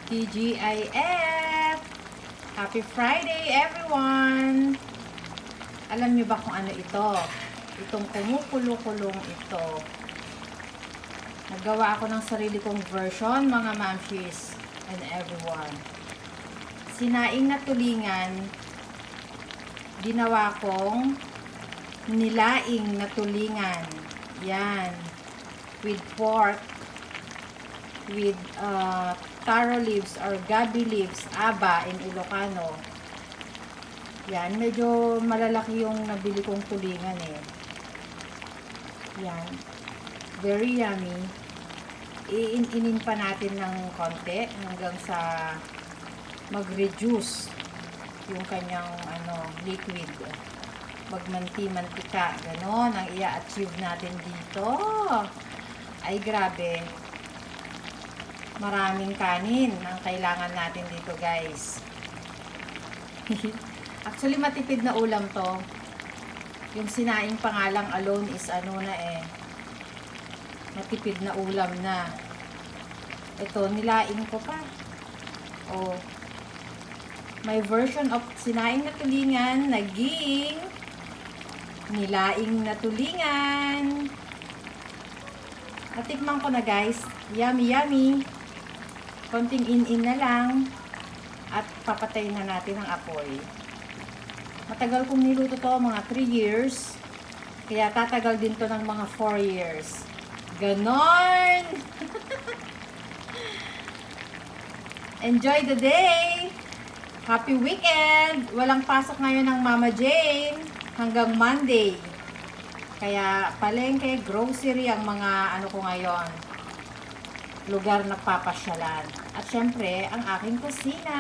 TGIF! Happy Friday, everyone! Alam niyo ba kung ano ito? Itong kumukulo-kulong ito. Nagawa ako ng sarili kong version, mga mamshis and everyone. Sinaing na tulingan, ginawa kong nilaing na tulingan. Yan. With pork, with taro leaves or gabi leaves, aba in Ilocano. Yan, medyo malalaki yung nabili kong tulingan eh. Yan. Very yummy. Iin-inin pa natin ng konti hanggang sa mag-reduce yung kanyang liquid. Magmanti-mantika. Ganon ang i-achieve natin dito. Ay, grabe. Maraming kanin ang kailangan natin dito, guys. Actually, matipid na ulam to. Yung sinaing pangalang alone is matipid na ulam na. Ito, nilaing ko pa. Oh. My version of sinaing na tulingan, naging nilaing na tulingan. Natikman ko na, guys. Yummy, yummy. Konting in-in na lang. At papatayin na natin ang apoy. Matagal kong niluto to, mga 3 years. Kaya tatagal din to ng mga 4 years. Ganon! Enjoy the day! Happy weekend! Walang pasok ngayon ng Mama Jane hanggang Monday. Kaya palengke, grocery ang mga ko ngayon. Lugar na papasyalan. At syempre, ang aking kusina.